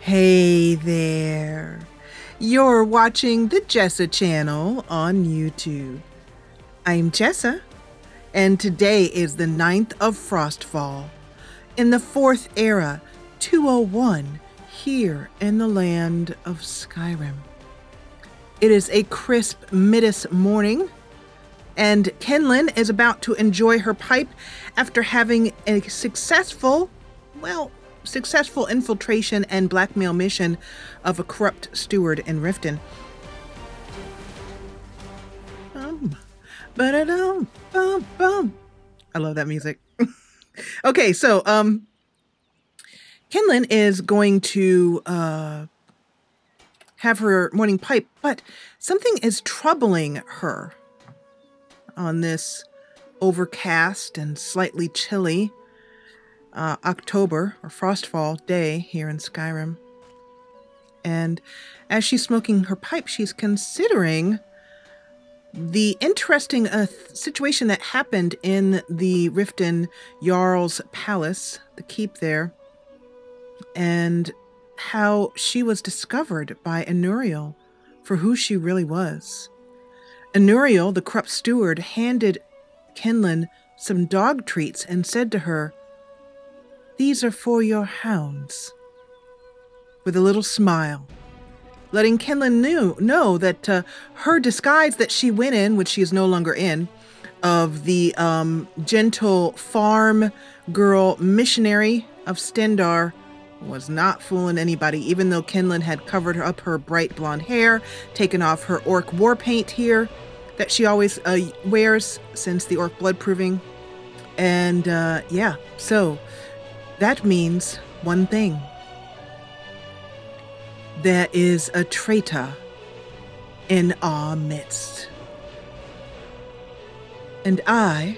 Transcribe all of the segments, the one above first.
Hey there. You're watching the Jessa Channel on YouTube. I'm Jessa, and today is the 9th of Frostfall in the 4th era, 201, here in the land of Skyrim. It is a crisp Midas morning, and Kinlen is about to enjoy her pipe after having a successful infiltration and blackmail mission of a corrupt steward in Riften. I love that music. Okay, so Kinlen is going to have her morning pipe, but something is troubling her on this overcast and slightly chilly October or Frostfall day here in Skyrim. And as she's smoking her pipe, she's considering the interesting situation that happened in the Riften Jarl's palace, the keep there, and how she was discovered by Anuriel for who she really was. Anuriel, the corrupt steward, handed Kinlen some dog treats and said to her, "These are for your hounds," with a little smile, letting Kinlen know that her disguise that she went in, which she is no longer in, of the gentle farm girl missionary of Stendar, was not fooling anybody, even though Kinlen had covered up her bright blonde hair, taken off her orc war paint here that she always wears since the orc blood proving. And yeah, so that means one thing. There is a traitor in our midst. And I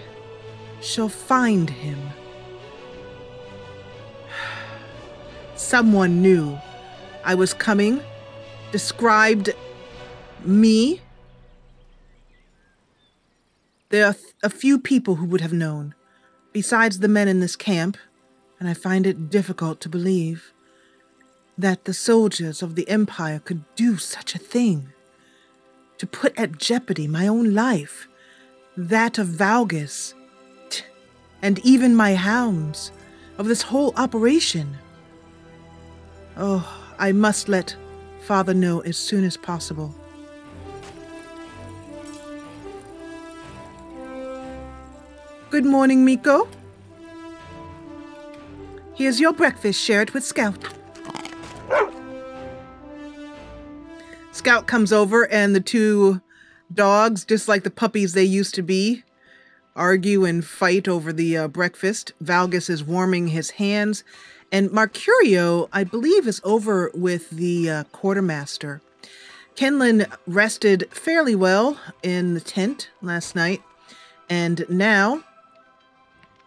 shall find him. Someone knew I was coming, described me. There are a few people who would have known, besides the men in this camp, and I find it difficult to believe that the soldiers of the Empire could do such a thing, to put at jeopardy my own life, that of Valgus, and even my hounds, of this whole operation. Oh, I must let Father know as soon as possible. Good morning, Miko. Here's your breakfast. Share it with Scout. Scout comes over, and the two dogs, just like the puppies they used to be, argue and fight over the breakfast. Valgus is warming his hands, and Mercurio, I believe, is over with the quartermaster. Kinlen rested fairly well in the tent last night, and now,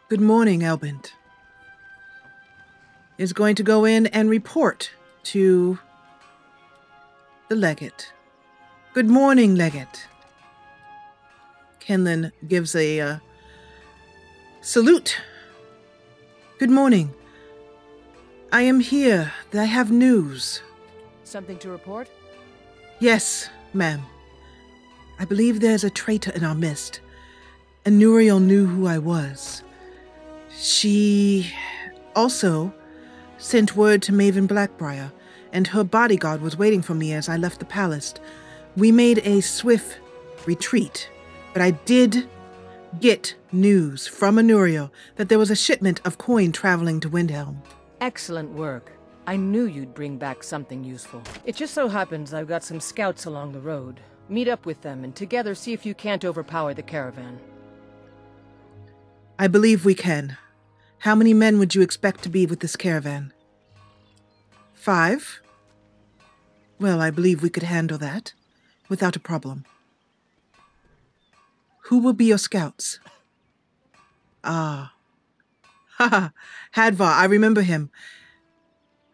good morning, Elbint, is going to go in and report to the legate. Good morning, legate. Kinlen gives a salute. Good morning. I am here. I have news. Something to report? Yes, ma'am. I believe there's a traitor in our midst. Anuriel knew who I was. She also sent word to Maven Blackbriar, and her bodyguard was waiting for me as I left the palace. We made a swift retreat, but I did get news from Anuriel that there was a shipment of coin traveling to Windhelm. Excellent work. I knew you'd bring back something useful. It just so happens I've got some scouts along the road. Meet up with them and together see if you can't overpower the caravan. I believe we can. How many men would you expect to be with this caravan? 5? Well, I believe we could handle that without a problem. Who will be your scouts? Ah. Haha, Hadvar, I remember him.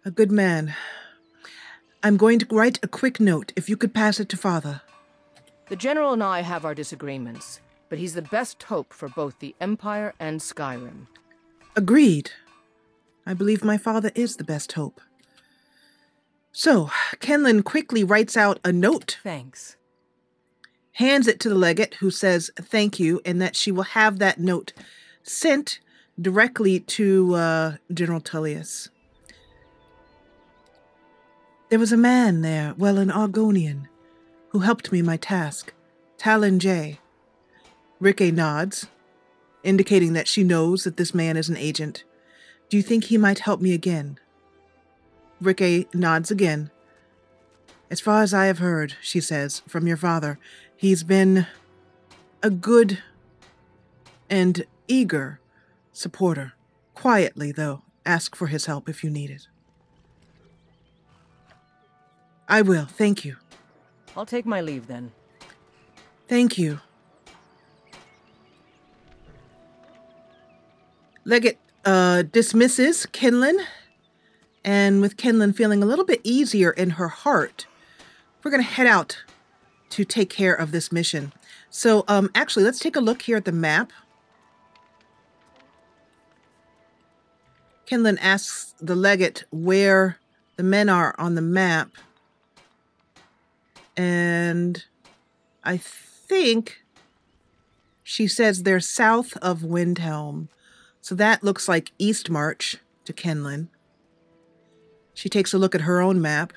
A good man. I'm going to write a quick note, if you could pass it to Father. The General and I have our disagreements, but he's the best hope for both the Empire and Skyrim. Agreed. I believe my father is the best hope. So, Kinlen quickly writes out a note, Thanks. hands it to the legate, who says thank you, and that she will have that note sent directly to General Tullius. There was a man there, well, an Argonian, who helped me my task, Talon J. Rikke nods, indicating that she knows that this man is an agent. Do you think he might help me again? Rikke nods again. As far as I have heard, she says, from your father, he's been a good and eager supporter. Quietly, though, ask for his help if you need it. I will, thank you. I'll take my leave then. Thank you. Legate dismisses Kinlen, and with Kinlen feeling a little bit easier in her heart, we're going to head out to take care of this mission. So, actually, let's take a look here at the map. Kinlen asks the legate where the men are on the map. And I think she says they're south of Windhelm. So that looks like East March to Kinlen. She takes a look at her own map.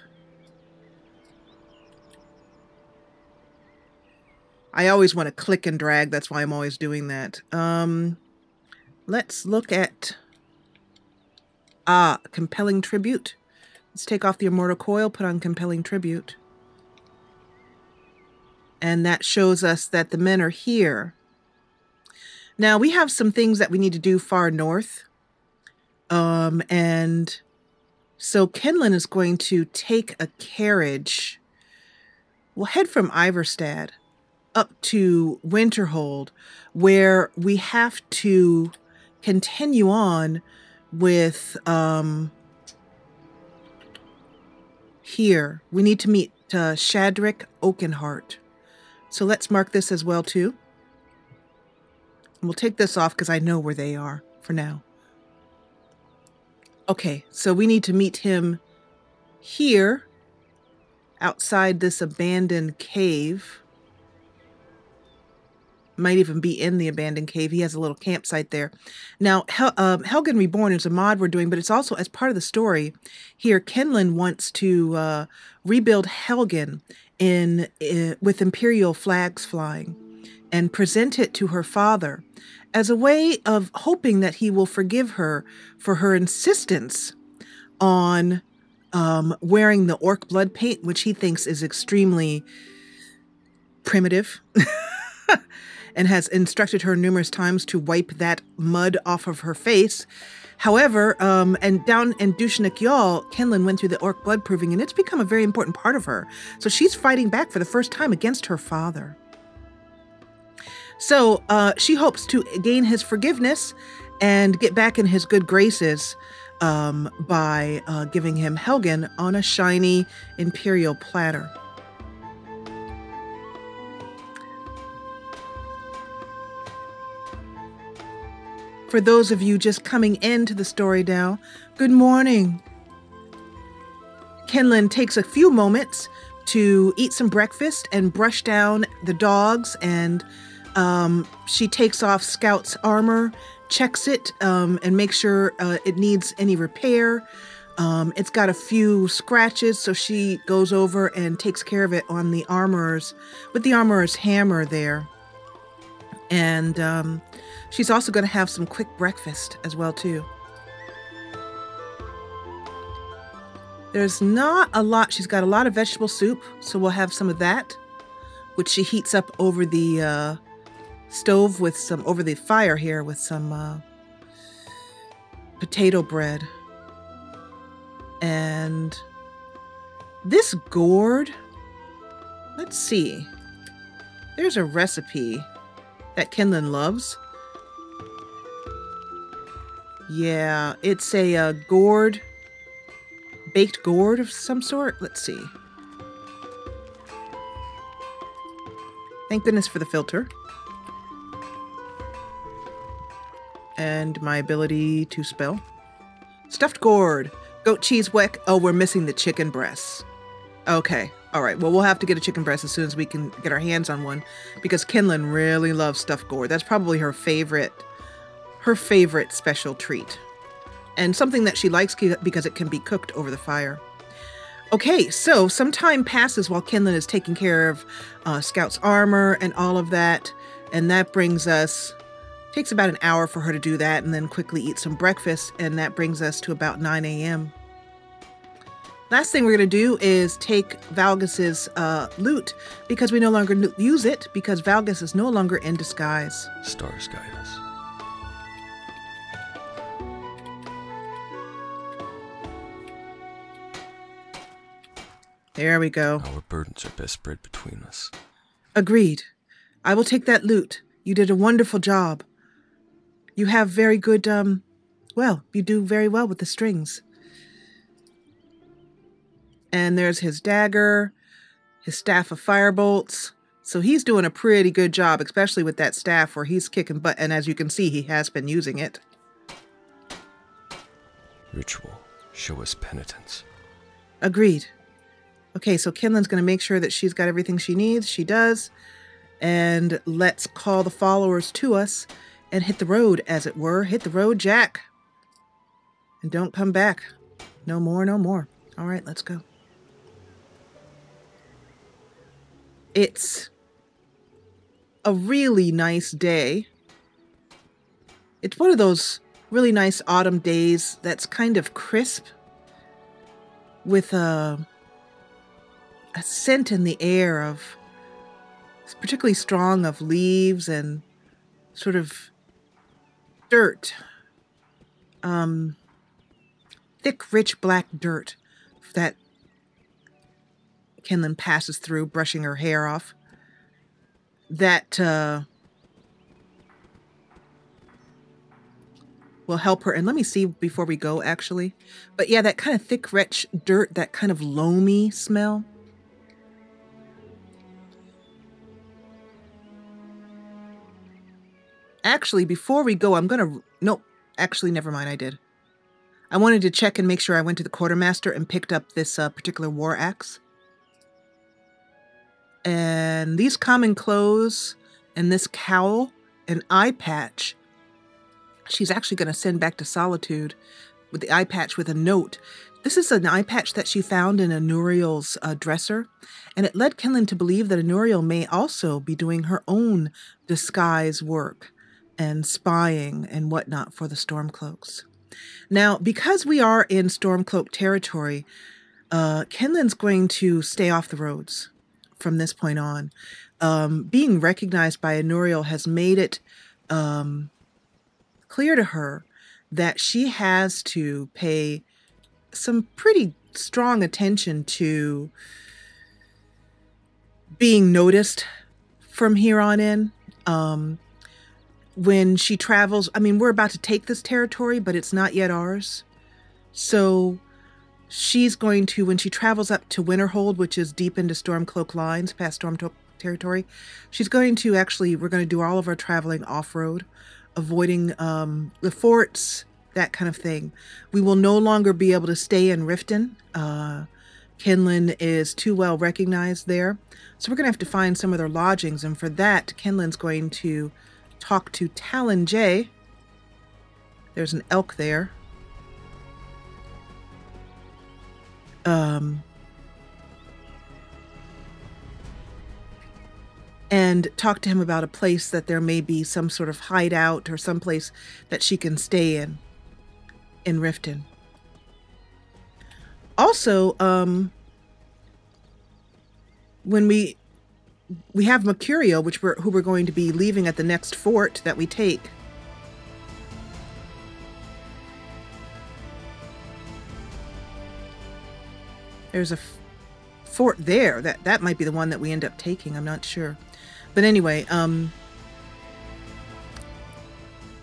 I always want to click and drag. That's why I'm always doing that. Let's look at... compelling tribute. Let's take off the immortal coil, put on compelling tribute. And that shows us that the men are here. Now, we have some things that we need to do far north. And so Kinlen is going to take a carriage. We'll head from Iverstad up to Winterhold, where we have to continue on with here. We need to meet Shadrick Oakenheart. So let's mark this as well, too. And we'll take this off because I know where they are for now. Okay, so we need to meet him here, outside this abandoned cave. Might even be in the abandoned cave. He has a little campsite there. Now, Helgen Reborn is a mod we're doing, but it's also as part of the story. Here, Kinlen wants to rebuild Helgen with Imperial flags flying and present it to her father as a way of hoping that he will forgive her for her insistence on wearing the orc blood paint, which he thinks is extremely primitive. And has instructed her numerous times to wipe that mud off of her face. However, and down in Dushnik Yal, Kinlen went through the orc blood proving, and it's become a very important part of her. So she's fighting back for the first time against her father. So she hopes to gain his forgiveness and get back in his good graces by giving him Helgen on a shiny Imperial platter. For those of you just coming into the story now, good morning. Kinlen takes a few moments to eat some breakfast and brush down the dogs, and she takes off Scout's armor, checks it, and makes sure it needs any repair. It's got a few scratches, so she goes over and takes care of it on the armorer's, with the armorer's hammer there. And she's also going to have some quick breakfast as well, too. There's not a lot. She's got a lot of vegetable soup, so we'll have some of that, which she heats up over the stove with some, over the fire here with some potato bread. And this gourd, let's see. There's a recipe that Kinlen loves. Yeah, it's a gourd, baked gourd of some sort. Let's see. Thank goodness for the filter. And my ability to spell. Stuffed gourd. Goat cheese weck. Oh, we're missing the chicken breasts. Okay. All right. Well, we'll have to get a chicken breast as soon as we can get our hands on one, because Kinlen really loves stuffed gourd. That's probably her favorite special treat, and something that she likes because it can be cooked over the fire. Okay, so some time passes while Kinlen is taking care of Scout's armor and all of that, and that brings us, takes about an hour for her to do that, and then quickly eat some breakfast, and that brings us to about 9 a.m. Last thing we're going to do is take Valgus's loot, because we no longer use it, because Valgus is no longer in disguise. Stars guide us. There we go. Our burdens are best spread between us. Agreed. I will take that loot. You did a wonderful job. You have very good, well, you do very well with the strings. And there's his dagger, his staff of firebolts. So he's doing a pretty good job, especially with that staff where he's kicking butt. And as you can see, he has been using it. Ritual. Show us penitence. Agreed. Okay, so Kinlen's going to make sure that she's got everything she needs. She does. And let's call the followers to us and hit the road, as it were. Hit the road, Jack. And don't come back. No more, no more. All right, let's go. It's a really nice day. It's one of those really nice autumn days that's kind of crisp, with a scent in the air of, particularly strong, of leaves and sort of dirt. Thick, rich black dirt that Kinlen passes through, brushing her hair off. That will help her. And let me see before we go, actually. But yeah, that kind of thick, rich dirt, that kind of loamy smell. Actually, before we go, nope, actually, never mind, I did. I wanted to check and make sure I went to the quartermaster and picked up this particular war axe. And these common clothes and this cowl and eye patch, she's actually going to send back to Solitude with the eye patch with a note. This is an eye patch that she found in Anuriel's dresser, and it led Kinlen to believe that Anuriel may also be doing her own disguise work and spying and whatnot for the Stormcloaks. Now, because we are in Stormcloak territory, Kinlen's going to stay off the roads from this point on. Being recognized by Anuriel has made it clear to her that she has to pay some pretty strong attention to being noticed from here on in. When she travels, I mean, we're about to take this territory, but it's not yet ours. So she's going to, when she travels up to Winterhold, which is deep into Stormcloak lines, past Stormcloak territory, she's going to actually, we're going to do all of our traveling off-road, avoiding the forts, that kind of thing. We will no longer be able to stay in Riften. Kinlen is too well recognized there. So we're going to have to find some other lodgings. And for that, Kinlen's going to talk to Talon J. There's an elk there. And talk to him about a place that there may be some sort of hideout or some place that she can stay in Riften. Also, when we have Mercurio, who we're going to be leaving at the next fort that we take. There's a fort there. That might be the one that we end up taking. I'm not sure. But anyway,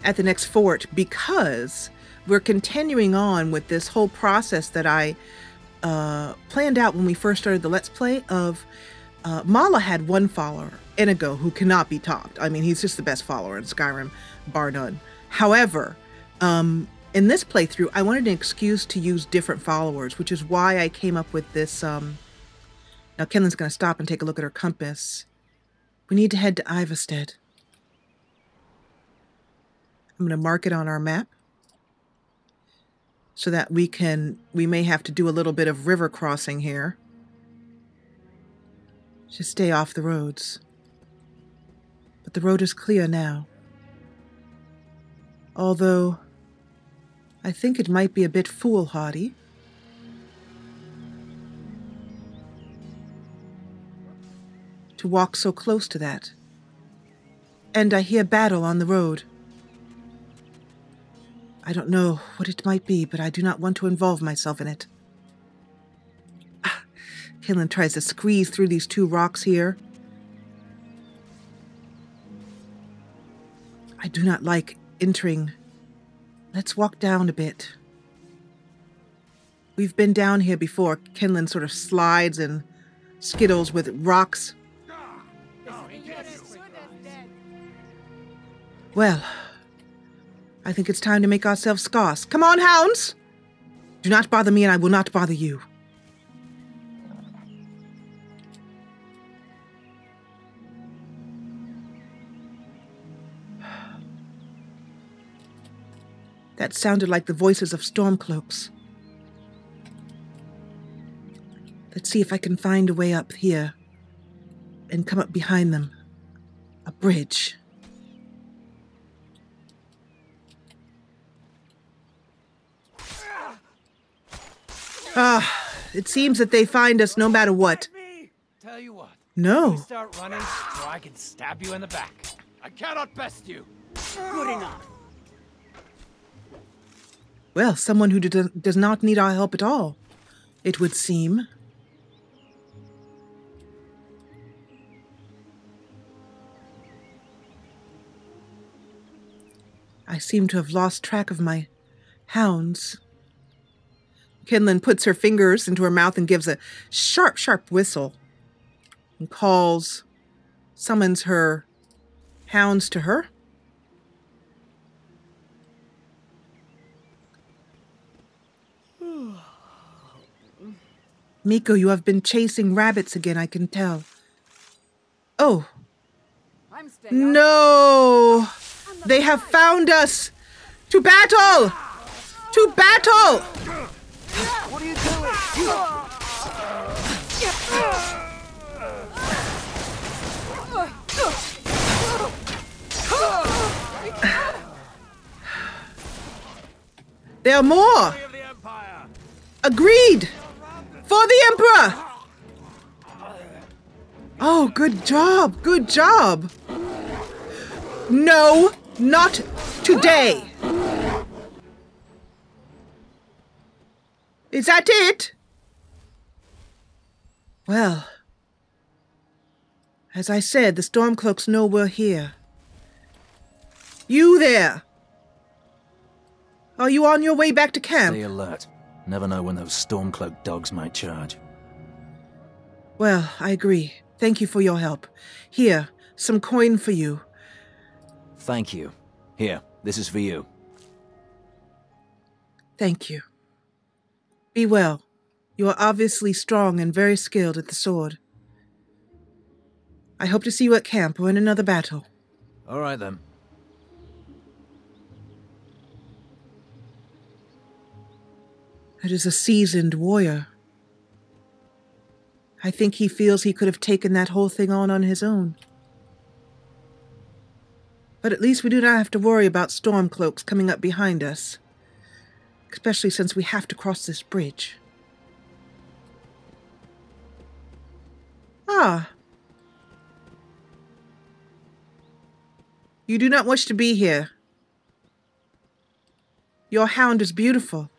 at the next fort, because we're continuing on with this whole process that I planned out when we first started the Let's Play of Mala had one follower, Inigo, who cannot be topped. I mean, he's just the best follower in Skyrim, bar none. However, in this playthrough, I wanted an excuse to use different followers, which is why I came up with this. Now, Kinlen's going to stop and take a look at her compass. We need to head to Ivestead. I'm going to mark it on our map so that we may have to do a little bit of river crossing here. Just stay off the roads. But the road is clear now. Although, I think it might be a bit foolhardy. To walk so close to that. And I hear battle on the road. I don't know what it might be, but I do not want to involve myself in it. Kinlen tries to squeeze through these two rocks here. I do not like entering. Let's walk down a bit. We've been down here before. Kinlen sort of slides and skittles with rocks. Well, I think it's time to make ourselves scarce. Come on, hounds! Do not bother me and I will not bother you. That sounded like the voices of Stormcloaks. Let's see if I can find a way up here and come up behind them. A bridge. It seems that they find us no matter what. Tell you what. No. You start running, or I can stab you in the back. I cannot best you. Good enough. Well, someone who does not need our help at all, it would seem. I seem to have lost track of my hounds. Kinlen puts her fingers into her mouth and gives a sharp, sharp whistle and summons her hounds to her. Miko, you have been chasing rabbits again, I can tell. Oh. No! They have found us! To battle! To battle! What are you doing? There are more! Agreed! For the Emperor! Oh, good job, good job! No, not today! Is that it? Well, as I said, the Stormcloaks know we're here. You there! Are you on your way back to camp? Stay alert. Never know when those Stormcloak dogs might charge. Well, I agree. Thank you for your help. Here, some coin for you. Thank you. Here, this is for you. Thank you. Be well. You are obviously strong and very skilled at the sword. I hope to see you at camp or in another battle. All right, then. That is a seasoned warrior. I think he feels he could have taken that whole thing on his own. But at least we do not have to worry about Stormcloaks coming up behind us. Especially since we have to cross this bridge. Ah. You do not wish to be here. Your hound is beautiful.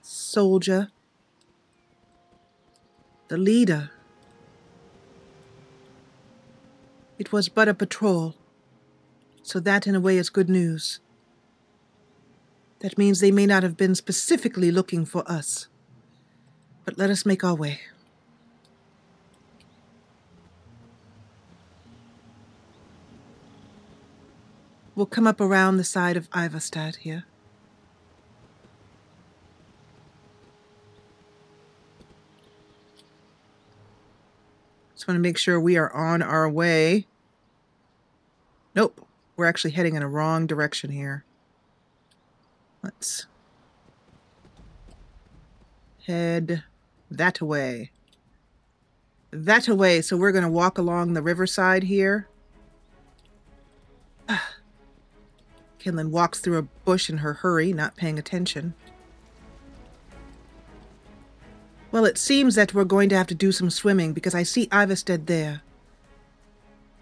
Soldier. The leader. It was but a patrol. So that, in a way, is good news. That means they may not have been specifically looking for us. But let us make our way. We'll come up around the side of Ivastad here. Just want to make sure we are on our way. Nope, we're actually heading in a wrong direction here. Let's head that way. That way. So we're going to walk along the riverside here. Kinlen walks through a bush in her hurry, not paying attention. Well, it seems that we're going to have to do some swimming because I see Ivastad there.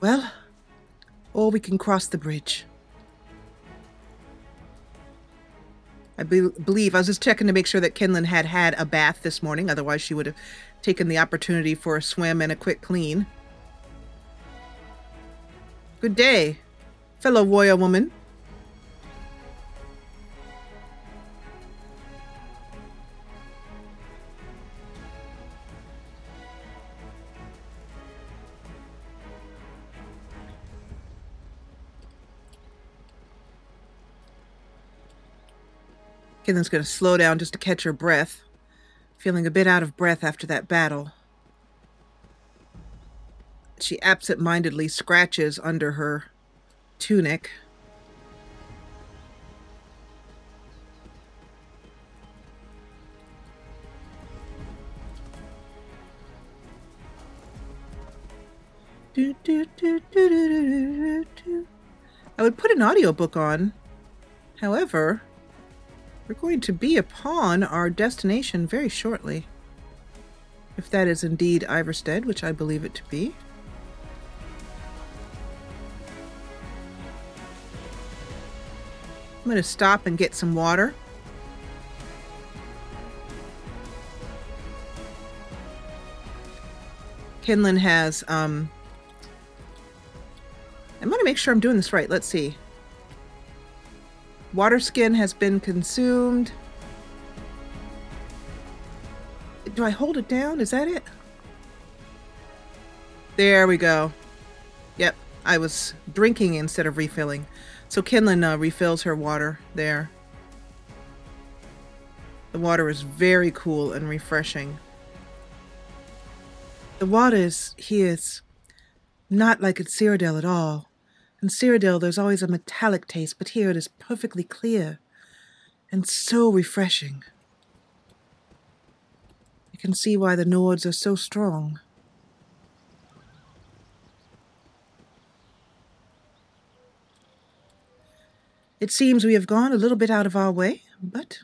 Well, or we can cross the bridge. I believe, I was just checking to make sure that Kinlen had had a bath this morning. Otherwise, she would have taken the opportunity for a swim and a quick clean. Good day, fellow warrior woman. Kinlen's going to slow down just to catch her breath. Feeling a bit out of breath after that battle. She absent-mindedly scratches under her tunic. I would put an audiobook on. However, we're going to be upon our destination very shortly. If that is indeed Ivastad, which I believe it to be. I'm going to stop and get some water. Kinlen has, I want to make sure I'm doing this right. Let's see. Water skin has been consumed. Do I hold it down? Is that it? There we go. Yep, I was drinking instead of refilling. So Kinlen refills her water there. The water is very cool and refreshing. The water here is not like in Cyrodiil at all. In Cyrodiil, there's always a metallic taste, but here it is perfectly clear and so refreshing. You can see why the Nords are so strong. It seems we have gone a little bit out of our way, but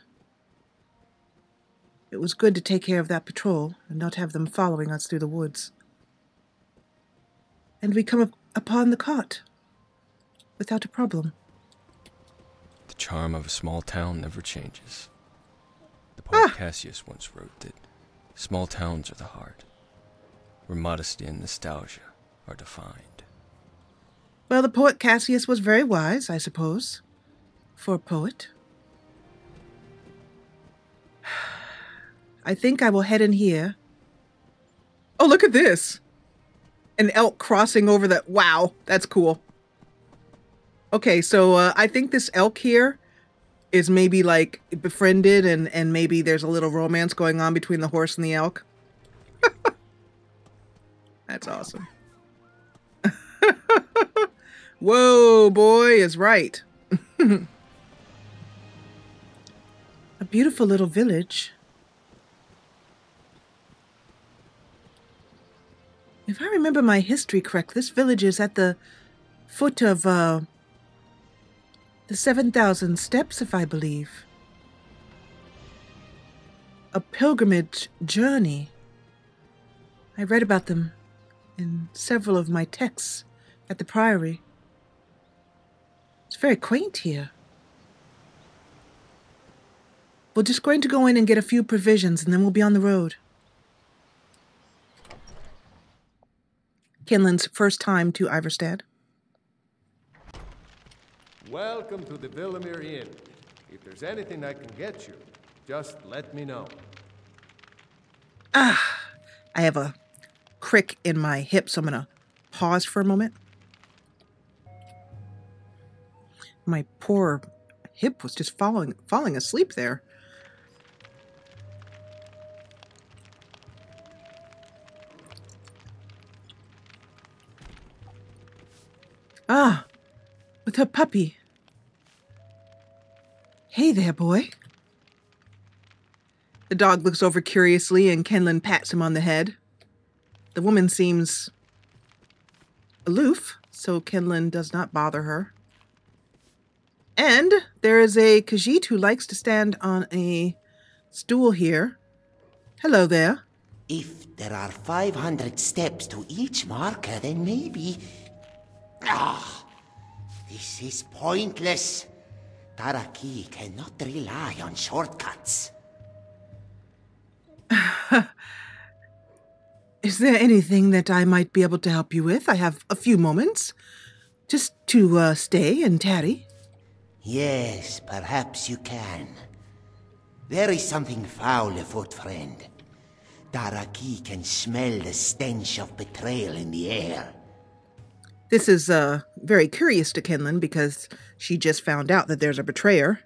it was good to take care of that patrol and not have them following us through the woods. And we come upon the cart without a problem. The charm of a small town never changes. The poet Cassius once wrote that small towns are the heart, where modesty and nostalgia are defined. Well, the poet Cassius was very wise, I suppose, for a poet. I think I will head in here. Oh, look at this! An elk crossing over the... Wow, that's cool. Okay, so I think this elk here is maybe like befriended and maybe there's a little romance going on between the horse and the elk. That's awesome. Whoa, boy is right. A beautiful little village. If I remember my history correct, this village is at the foot of the 7,000 steps, if I believe. A pilgrimage journey. I read about them in several of my texts at the Priory. It's very quaint here. We're just going to go in and get a few provisions, and then we'll be on the road. Kinlen's first time to Ivastad. Welcome to the Villamere Inn. If there's anything I can get you, just let me know. I have a crick in my hip, so I'm going to pause for a moment. My poor hip was just falling asleep there. Ah, with her puppy. Hey there, boy. The dog looks over curiously and Kinlen pats him on the head. The woman seems aloof, so Kinlen does not bother her. And there is a Khajiit who likes to stand on a stool here. Hello there. If there are 500 steps to each marker, then maybe... this is pointless. Taraki cannot rely on shortcuts. Is there anything that I might be able to help you with? I have a few moments. Just to stay and tarry. Yes, perhaps you can. There is something foul afoot, friend. Taraki can smell the stench of betrayal in the air. This is very curious to Kinlen because she just found out that there's a betrayer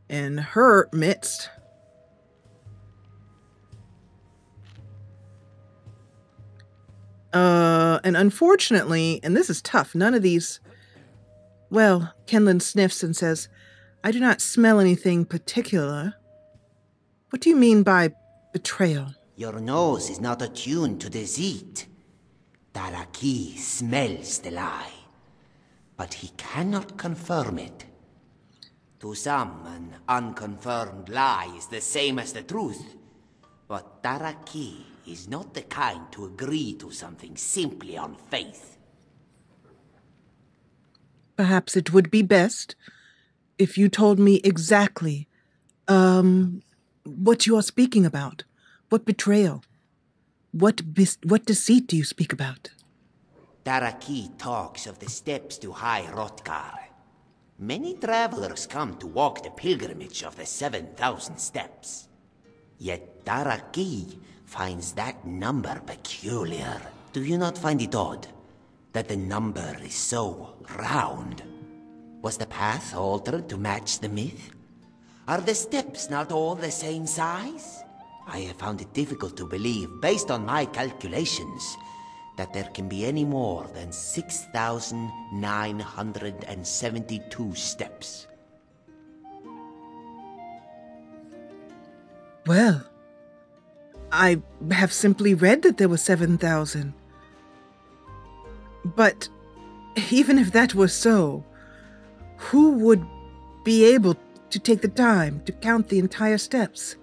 in her midst. And unfortunately, and this is tough, none of these... Well, Kinlen sniffs and says, I do not smell anything particular. What do you mean by betrayal? Your nose is not attuned to deceit. Taraki smells the lie, but he cannot confirm it. To some, an unconfirmed lie is the same as the truth, but Taraki is not the kind to agree to something simply on faith. Perhaps it would be best if you told me exactly, what you are speaking about. What betrayal? What deceit do you speak about? Taraki talks of the steps to High Hrothgar. Many travelers come to walk the pilgrimage of the 7,000 steps. Yet Taraki finds that number peculiar. Do you not find it odd that the number is so round? Was the path altered to match the myth? Are the steps not all the same size? I have found it difficult to believe, based on my calculations, that there can be any more than 6,972 steps. Well, I have simply read that there were 7,000. But even if that were so, who would be able to take the time to count the entire steps?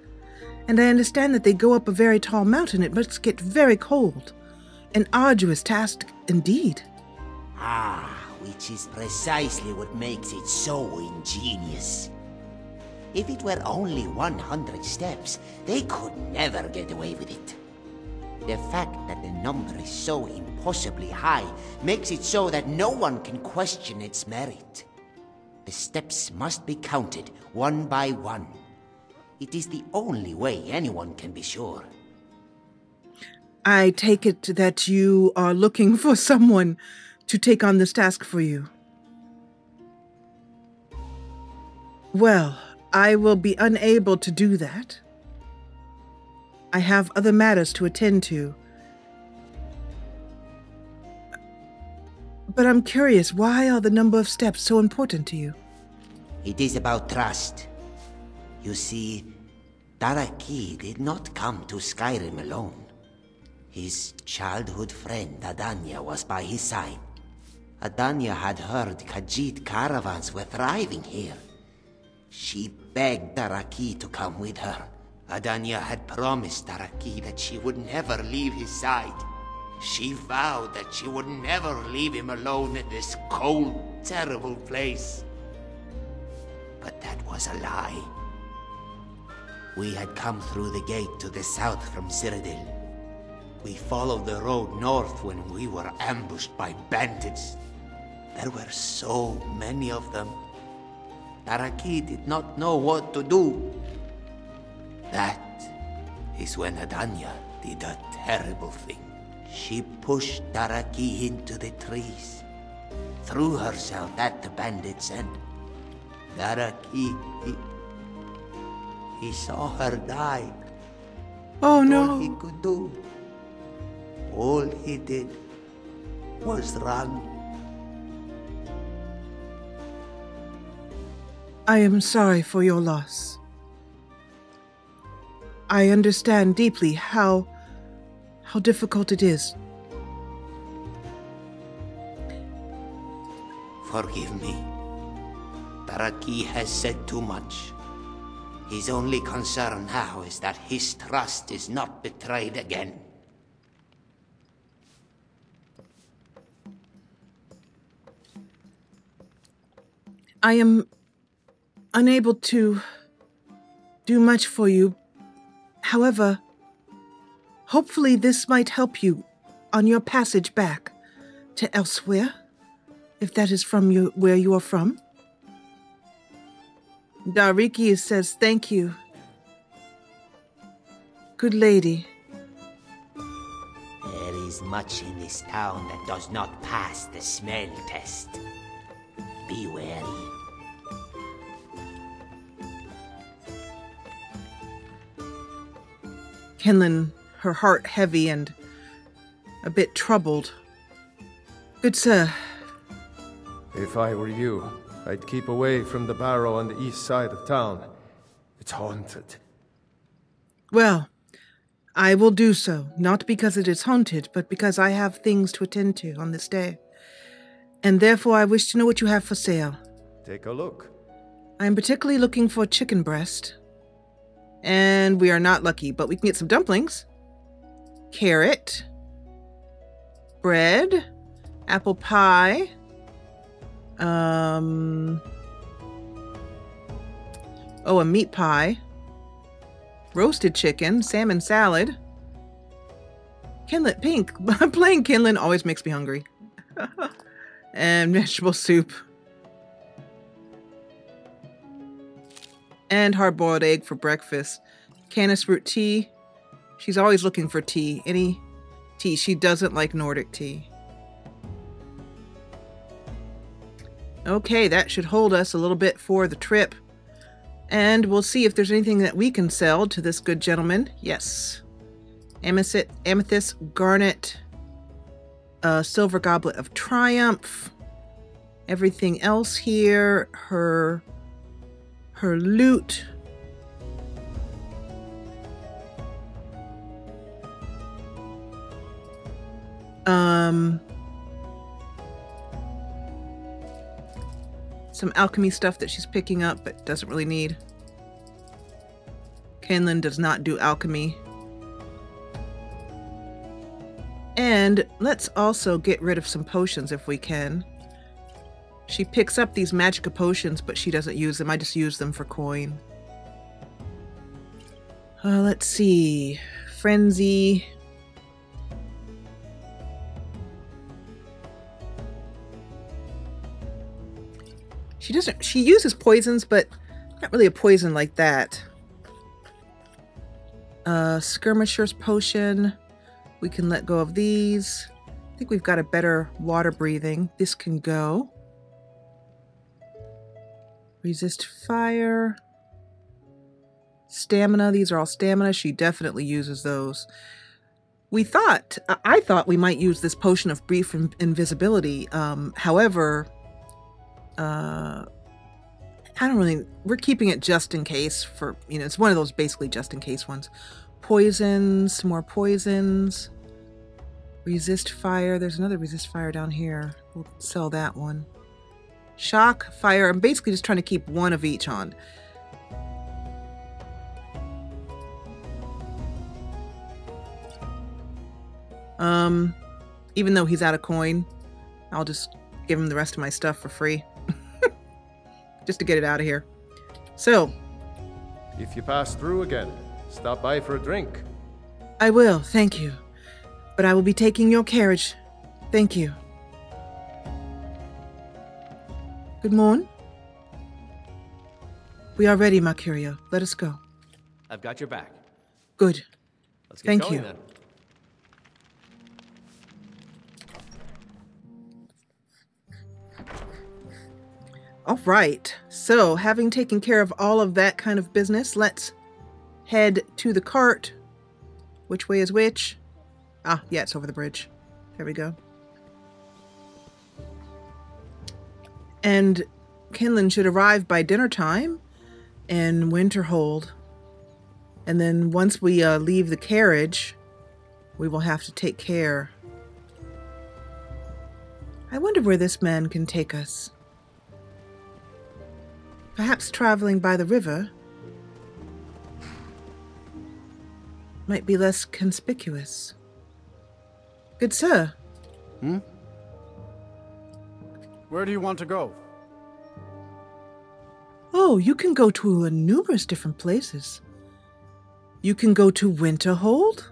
And I understand that they go up a very tall mountain. It must get very cold. An arduous task indeed. Which is precisely what makes it so ingenious. If it were only 100 steps, they could never get away with it. The fact that the number is so impossibly high makes it so that no one can question its merit. The steps must be counted one by one. It is the only way anyone can be sure. I take it that you are looking for someone to take on this task for you. Well, I will be unable to do that. I have other matters to attend to. But I'm curious, why are the number of steps so important to you? It is about trust. You see, Taraki did not come to Skyrim alone. His childhood friend Adanya was by his side. Adanya had heard Khajiit caravans were thriving here. She begged Taraki to come with her. Adanya had promised Taraki that she would never leave his side. She vowed that she would never leave him alone in this cold, terrible place. But that was a lie. We had come through the gate to the south from Cyrodiil. We followed the road north when we were ambushed by bandits. There were so many of them. Taraki did not know what to do. That is when Adanya did a terrible thing. She pushed Taraki into the trees, threw herself at the bandits, and Daraki, he saw her die. Oh All he no. could do, all he did was run. I am sorry for your loss. I understand deeply how difficult it is. Forgive me. Daraki has said too much. His only concern now is that his trust is not betrayed again. I am unable to do much for you. However, hopefully this might help you on your passage back to elsewhere, if that is from you, where you are from. Dariki says thank you. Good lady. There is much in this town that does not pass the smell test. Be wary. Kinlen, her heart heavy and a bit troubled. Good sir. If I were you, I'd keep away from the barrow on the east side of town. It's haunted. Well, I will do so, not because it is haunted, but because I have things to attend to on this day. And therefore I wish to know what you have for sale. Take a look. I am particularly looking for chicken breast. And we are not lucky, but we can get some dumplings. Carrot. Bread. Apple pie. Oh, a meat pie. Roasted chicken. Salmon salad. Kinlen pink. Playing Kinlen always makes me hungry. And vegetable soup. And hard-boiled egg for breakfast. Canis root tea. She's always looking for tea. Any tea. She doesn't like Nordic tea. Okay, that should hold us a little bit for the trip. And we'll see if there's anything that we can sell to this good gentleman. Yes. Amethyst, garnet, silver goblet of triumph. Everything else here. Her loot. Some alchemy stuff that she's picking up but doesn't really need. Kinlen does not do alchemy. And let's also get rid of some potions if we can. She picks up these magica potions, but she doesn't use them. I just use them for coin. Let's see. Frenzy. She uses poisons, but not really a poison like that. Skirmisher's potion. We can let go of these. I think we've got a better water breathing. This can go. Resist fire. Stamina. These are all stamina. She definitely uses those. I thought we might use this potion of brief invisibility. However, we're keeping it just in case for, it's one of those basically just in case ones. Poisons, more poisons. Resist fire. There's another resist fire down here. We'll sell that one. Shock, fire. I'm basically just trying to keep one of each on. Even though he's out of coin, I'll just give him the rest of my stuff for free. Just to get it out of here. So. If you pass through again, stop by for a drink. I will, thank you. But I will be taking your carriage. Thank you. Good morn. We are ready, Mercurio. Let us go. I've got your back. Good. Let's get Thank going you. then. All right. So, having taken care of all of that kind of business, let's head to the cart. Which way is which? Ah, yeah, it's over the bridge. There we go. And Kinlen should arrive by dinner time in Winterhold. And then once we leave the carriage, we will have to take care. I wonder where this man can take us. Perhaps traveling by the river might be less conspicuous. Good sir. Where do you want to go? Oh, you can go to numerous different places. You can go to Winterhold?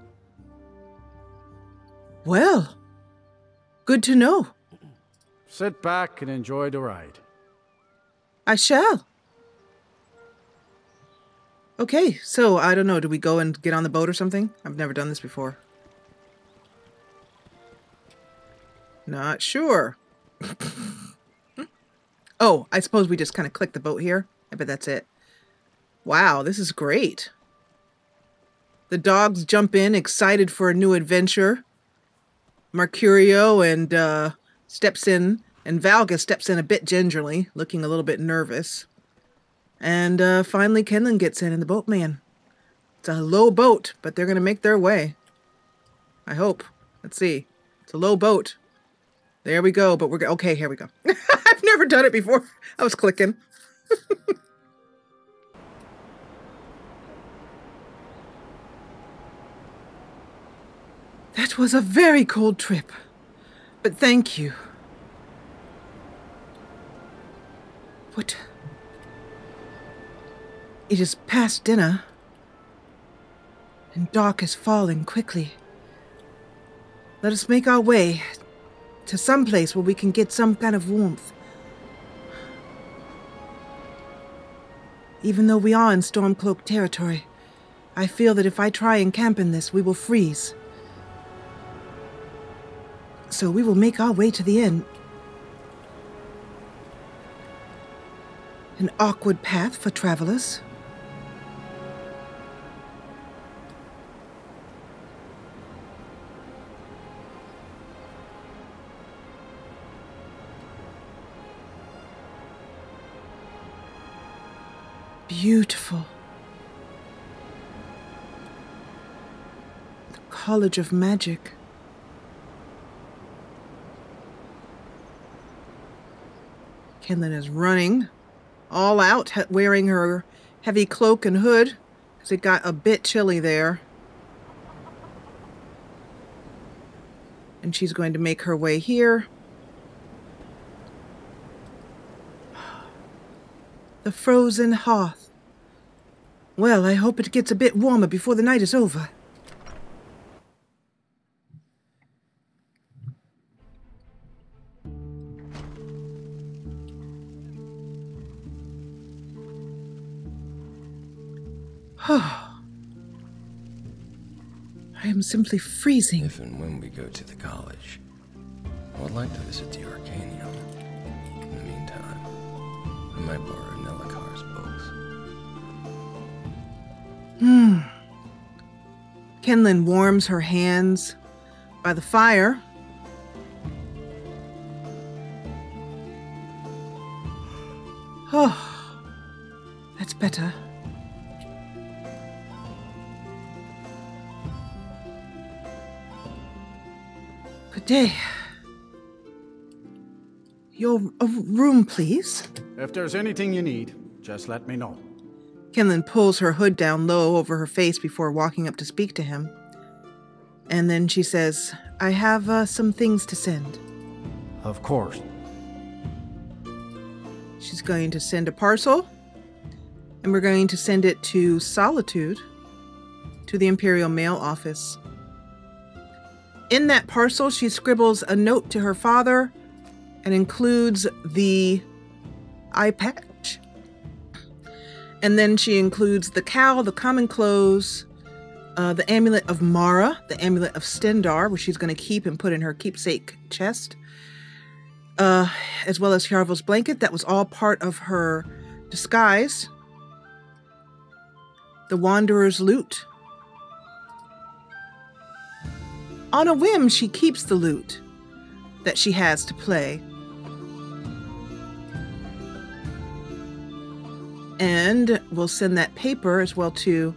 Well, good to know. Sit back and enjoy the ride. I shall. Okay, so I don't know, do we go and get on the boat or something? I've never done this before. Not sure. Oh, I suppose we just kind of click the boat here. I bet that's it. Wow, this is great. The dogs jump in, excited for a new adventure. Mercurio and steps in, and Valga steps in a bit gingerly, looking a little bit nervous. And finally Kinlen gets in the boatman. It's a low boat, but they're going to make their way. I hope. Let's see. It's a low boat. There we go, but we're okay, here we go. I've never done it before. I was clicking. That was a very cold trip, but thank you. What? It is past dinner, and dark is falling quickly. Let us make our way to some place where we can get some kind of warmth. Even though we are in Stormcloak territory, I feel that if I try and camp in this, we will freeze. So we will make our way to the inn. An awkward path for travelers. Beautiful. The College of Magic. Kinlen is running all out, wearing her heavy cloak and hood, because it got a bit chilly there. And she's going to make her way here. The frozen hearth. Well, I hope it gets a bit warmer before the night is over. I am simply freezing. If and when we go to the college, I would like to visit the Arcanium. In the meantime, I might borrow Nelakar's books. Kinlen warms her hands by the fire. Oh, that's better. Good day. Your room, please. If there's anything you need, just let me know. Kinlen pulls her hood down low over her face before walking up to speak to him. And then she says, I have some things to send. Of course. She's going to send a parcel, and we're going to send it to Solitude, to the Imperial Mail Office. In that parcel, she scribbles a note to her father and includes the eye patch. And then she includes the cowl, the common clothes, the amulet of Mara, the amulet of Stendar, which she's going to keep and put in her keepsake chest. as well as Hjarvel's blanket. That was all part of her disguise. The Wanderer's loot. On a whim, she keeps the loot that she has to play. And we'll send that paper as well too,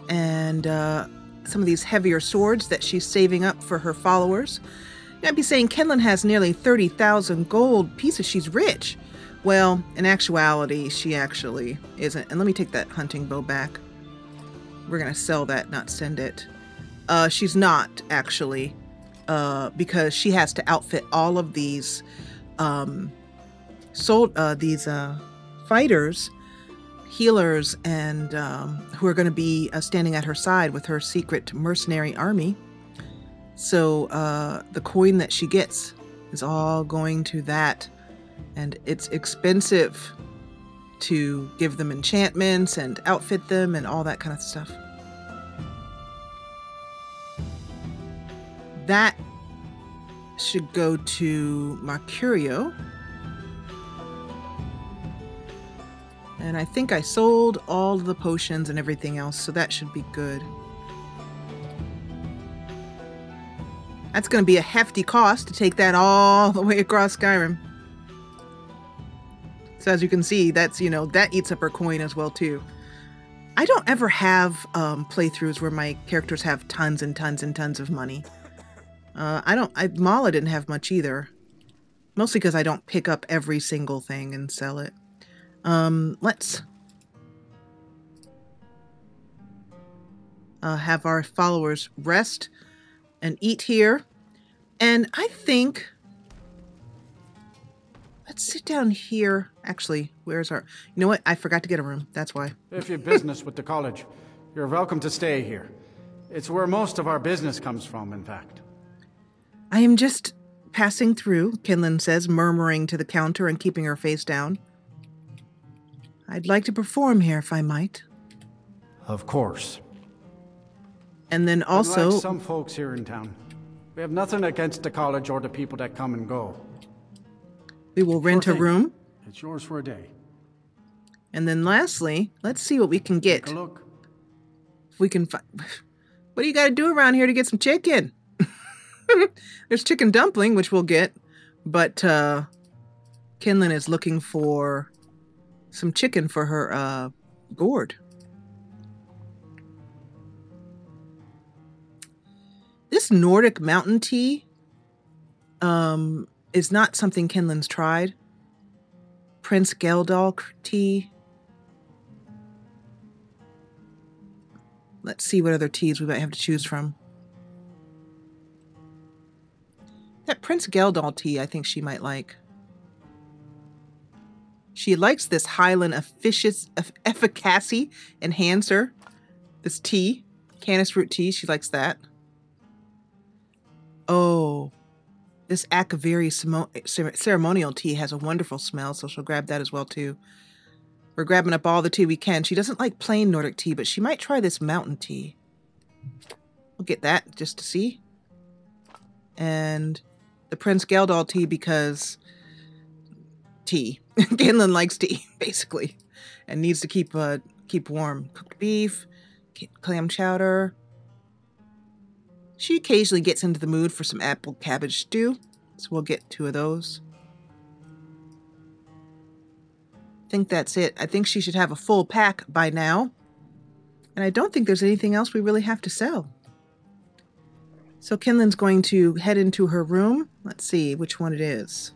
and some of these heavier swords that she's saving up for her followers. I'd be saying Kinlen has nearly 30,000 gold pieces. She's rich. Well, in actuality, she actually isn't. And let me take that hunting bow back. We're going to sell that, not send it. She's not, actually, because she has to outfit all of these fighters, healers, and who are going to be standing at her side with her secret mercenary army. So the coin that she gets is all going to that, and it's expensive to give them enchantments and outfit them and all that kind of stuff. That should go to Mercurio. And I think I sold all the potions and everything else, so that should be good. That's going to be a hefty cost to take that all the way across Skyrim. So as you can see, that's, you know, that eats up her coin as well too. I don't ever have playthroughs where my characters have tons and tons and tons of money. Mala didn't have much either. Mostly because I don't pick up every single thing and sell it. Let's have our followers rest and eat here. And I think, let's sit down here. Actually, where's our, you know what? I forgot to get a room. That's why. If you've business with the college, you're welcome to stay here. It's where most of our business comes from, in fact. I am just passing through, Kinlen says, murmuring to the counter and keeping her face down. I'd like to perform here if I might. Of course. And then also, Unlike some folks here in town, we have nothing against the college or the people that come and go. We will rent a room. It's yours for a day. And then lastly, let's see what we can get. Take a look. If we can find... What do you got to do around here to get some chicken? There's chicken dumpling, which we'll get. But Kinlen is looking for some chicken for her gourd. This Nordic mountain tea is not something Kinlen's tried. Prince Geldal tea. Let's see what other teas we might have to choose from. That Prince Geldal tea, I think she might like. She likes this Highland Efficacy Enhancer. This tea. Canis root tea. She likes that. Oh. This Akaviri ceremonial tea has a wonderful smell, so she'll grab that as well, too. We're grabbing up all the tea we can. She doesn't like plain Nordic tea, but she might try this mountain tea. We'll get that just to see. And the Prince Geldal tea because tea. Kinlen likes tea, basically, and needs to keep warm. Cooked beef, clam chowder. She occasionally gets into the mood for some apple cabbage stew, so we'll get 2 of those. I think that's it. I think she should have a full pack by now. And I don't think there's anything else we really have to sell. So Kinlen's going to head into her room. Let's see which one it is.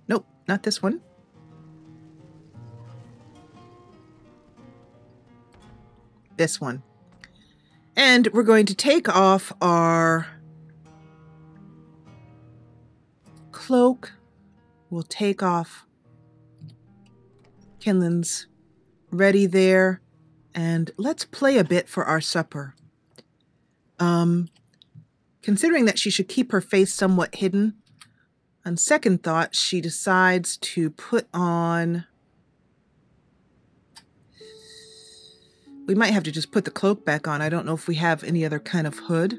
Nope, not this one. This one. And we're going to take off our cloak. We'll take off Kinlen's ready there. And let's play a bit for our supper. Considering that she should keep her face somewhat hidden, on second thought, she decides to put on... We might have to just put the cloak back on. I don't know if we have any other kind of hood.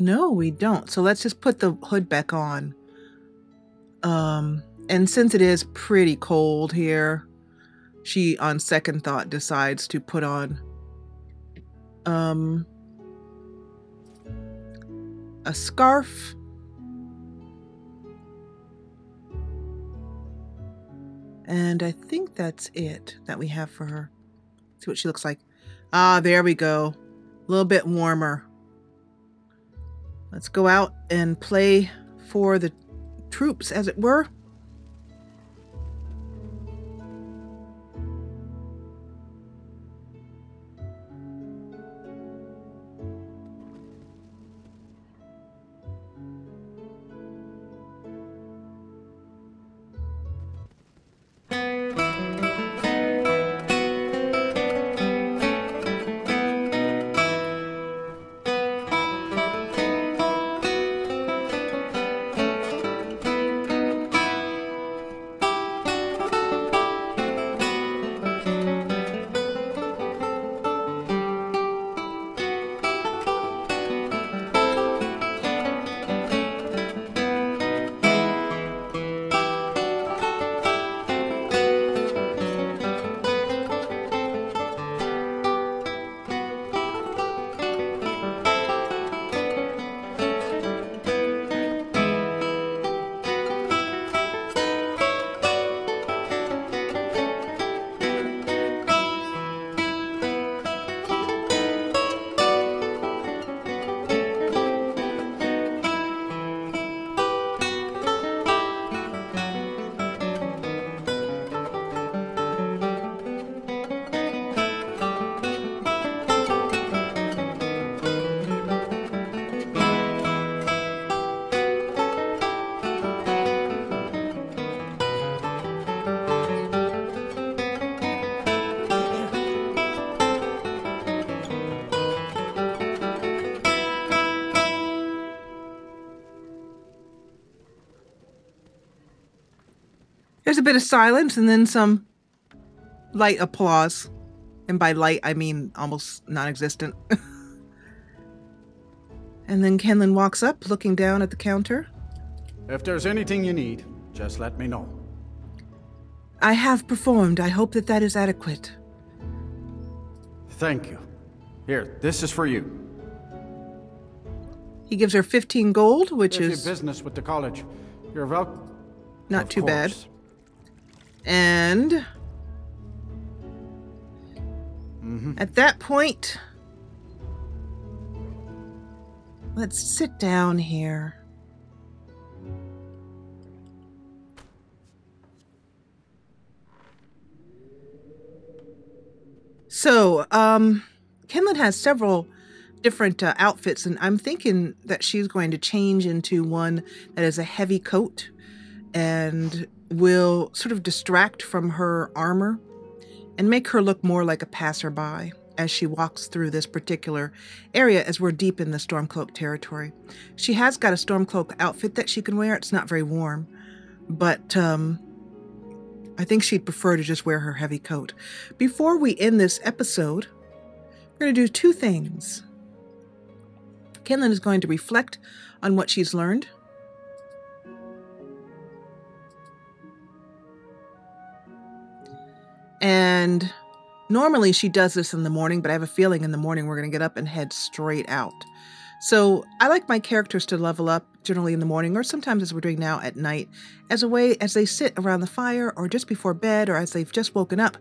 No, we don't. So let's just put the hood back on. And since it is pretty cold here, she, on second thought, decides to put on a scarf. And I think that's it that we have for her. See what she looks like. Ah, there we go. A little bit warmer. Let's go out and play for the troops, as it were. There's a bit of silence and then some light applause. And by light, I mean almost non-existent. And then Kinlen walks up, looking down at the counter. If there's anything you need, just let me know. I have performed. I hope that that is adequate. Thank you. Here, this is for you. He gives her 15 gold, which If is you business with the college, you're welcome. not too bad. Course. And at that point, let's sit down here. So, Kinlen has several different outfits, and I'm thinking that she's going to change into one that is a heavy coat and will sort of distract from her armor and make her look more like a passerby as she walks through this particular area, as we're deep in the Stormcloak territory. She has got a Stormcloak outfit that she can wear. It's not very warm, but I think she'd prefer to just wear her heavy coat. Before we end this episode, we're going to do two things. Kinlen is going to reflect on what she's learned. And normally she does this in the morning, but I have a feeling in the morning we're going to get up and head straight out. So I like my characters to level up generally in the morning, or sometimes as we're doing now at night, as a way as they sit around the fire or just before bed or as they've just woken up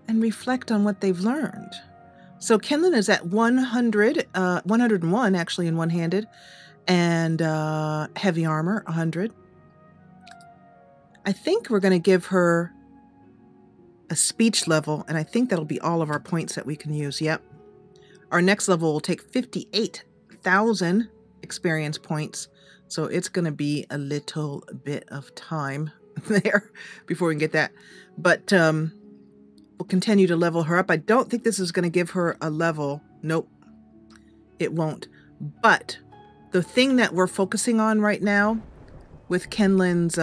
and reflect on what they've learned. So Kinlen is at 101 actually in one-handed, and heavy armor 100. I think we're going to give her a speech level, and I think that'll be all of our points that we can use. Yep. Our next level will take 58,000 experience points, so it's going to be a little bit of time there before we can get that. But we'll continue to level her up. I don't think this is going to give her a level. Nope, it won't. But the thing that we're focusing on right now with Kinlen's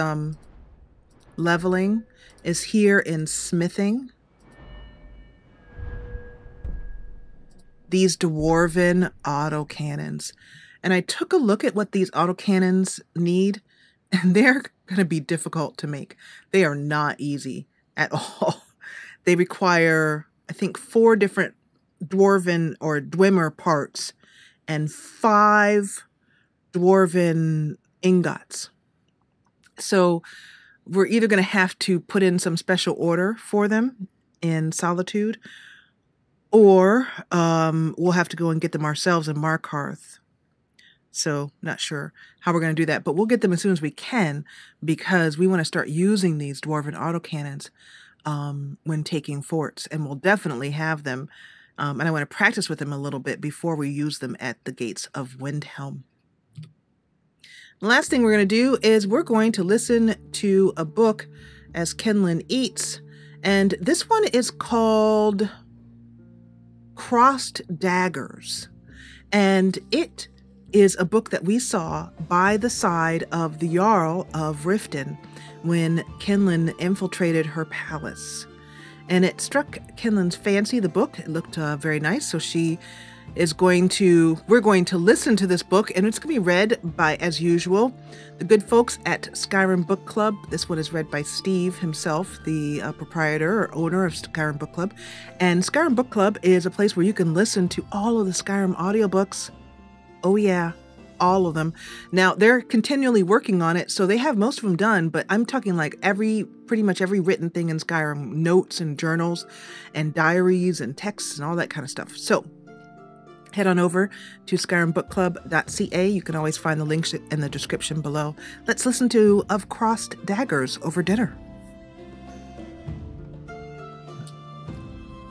leveling is here in smithing. These dwarven autocannons. And I took a look at what these autocannons need, and they're going to be difficult to make. They are not easy at all. They require, I think, 4 different dwarven or dwemer parts and 5 dwarven ingots. So we're either going to have to put in some special order for them in Solitude, or we'll have to go and get them ourselves in Markarth. So not sure how we're going to do that, but we'll get them as soon as we can, because we want to start using these dwarven autocannons when taking forts, and we'll definitely have them. And I want to practice with them a little bit before we use them at the gates of Windhelm. The last thing we're going to do is we're going to listen to a book as Kinlen eats, and this one is called Crossed Daggers, and it is a book that we saw by the side of the Jarl of Riften when Kinlen infiltrated her palace. And it struck Kinlen's fancy, the book. It looked very nice, so we're going to listen to this book, and it's going to be read by, as usual, the good folks at Skyrim Book Club. This one is read by Steve himself, the proprietor or owner of Skyrim Book Club. And Skyrim Book Club is a place where you can listen to all of the Skyrim audiobooks. Oh yeah, all of them. Now, they're continually working on it, so they have most of them done, but I'm talking like pretty much every written thing in Skyrim, notes and journals and diaries and texts and all that kind of stuff. So head on over to skyrimbookclub.ca. You can always find the links in the description below. Let's listen to Of Crossed Daggers over dinner.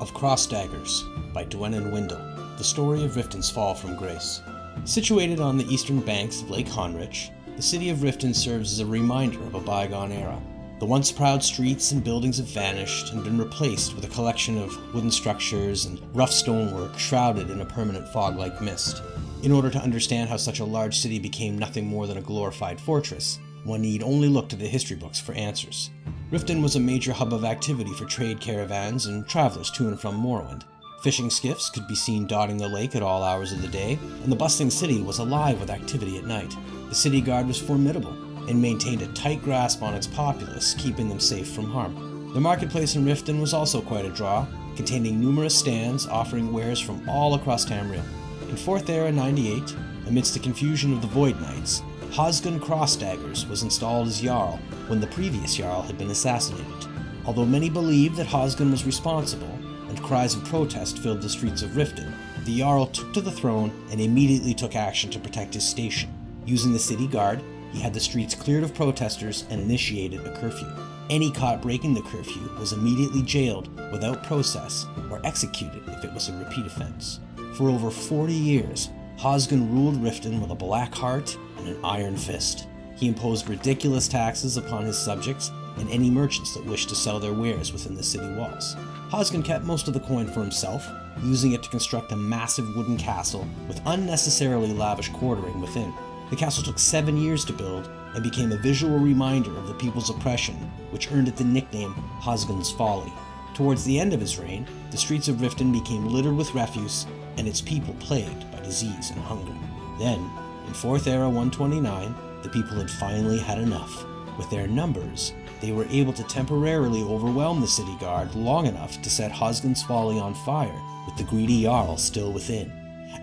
Of Crossed Daggers by Dwenan Windle, the story of Riften's fall from grace. Situated on the eastern banks of Lake Honrich, the city of Riften serves as a reminder of a bygone era. The once proud streets and buildings have vanished and been replaced with a collection of wooden structures and rough stonework shrouded in a permanent fog-like mist. In order to understand how such a large city became nothing more than a glorified fortress, one need only look to the history books for answers. Riften was a major hub of activity for trade caravans and travelers to and from Morrowind. Fishing skiffs could be seen dotting the lake at all hours of the day, and the bustling city was alive with activity at night. The city guard was formidable and maintained a tight grasp on its populace, keeping them safe from harm. The marketplace in Riften was also quite a draw, containing numerous stands offering wares from all across Tamriel. In 4th Era 98, amidst the confusion of the Void Knights, Hosgun Crossdaggers was installed as Jarl when the previous Jarl had been assassinated. Although many believed that Hosgun was responsible, and cries of protest filled the streets of Riften, the Jarl took to the throne and immediately took action to protect his station. Using the city guard, he had the streets cleared of protesters and initiated a curfew. Any caught breaking the curfew was immediately jailed without process or executed if it was a repeat offense. For over 40 years, Hosgun ruled Riften with a black heart and an iron fist. He imposed ridiculous taxes upon his subjects and any merchants that wished to sell their wares within the city walls. Hosgun kept most of the coin for himself, using it to construct a massive wooden castle with unnecessarily lavish quartering within. The castle took 7 years to build and became a visual reminder of the people's oppression, which earned it the nickname Hosgun's Folly. Towards the end of his reign, the streets of Riften became littered with refuse and its people plagued by disease and hunger. Then, in 4th Era 129, the people had finally had enough. With their numbers, they were able to temporarily overwhelm the city guard long enough to set Hosgun's Folly on fire, with the greedy Jarl still within.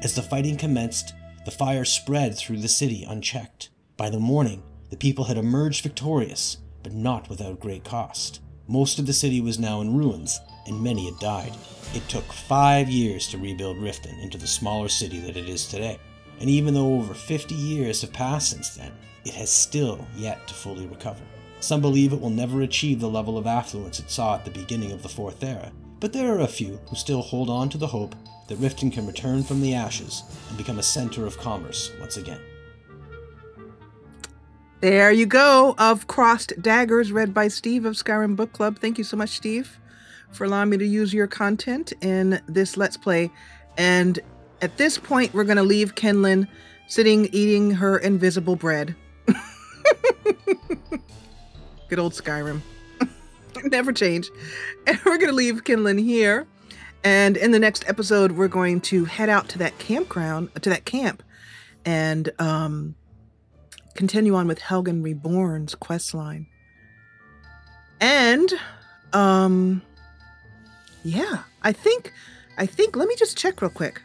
As the fighting commenced, the fire spread through the city unchecked. By the morning, the people had emerged victorious, but not without great cost. Most of the city was now in ruins, and many had died. It took 5 years to rebuild Riften into the smaller city that it is today. And even though over 50 years have passed since then, it has still yet to fully recover. Some believe it will never achieve the level of affluence it saw at the beginning of the 4th Era, but there are a few who still hold on to the hope that Riften can return from the ashes and become a center of commerce once again. There you go, Of Crossed Daggers, read by Steve of Skyrim Book Club. Thank you so much, Steve, for allowing me to use your content in this Let's Play. And at this point, we're going to leave Kinlen sitting eating her invisible bread. Good old Skyrim. Never change. And we're going to leave Kinlen here. And in the next episode, we're going to head out to that campground, to that camp, and continue on with Helgen Reborn's questline. And yeah, I think let me just check real quick.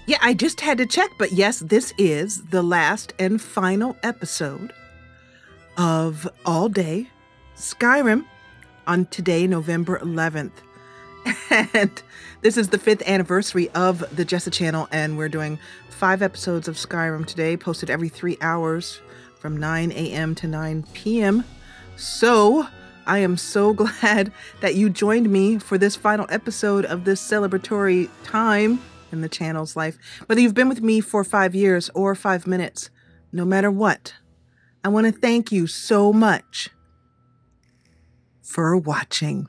Yeah, I just had to check, but yes, this is the last and final episode of All Day Skyrim on today, November 11th. And this is the 5th anniversary of the Jessa Channel, and we're doing 5 episodes of Skyrim today, posted every 3 hours from 9 a.m. to 9 p.m. So I am so glad that you joined me for this final episode of this celebratory time in the channel's life. Whether you've been with me for 5 years or 5 minutes, no matter what, I want to thank you so much for watching.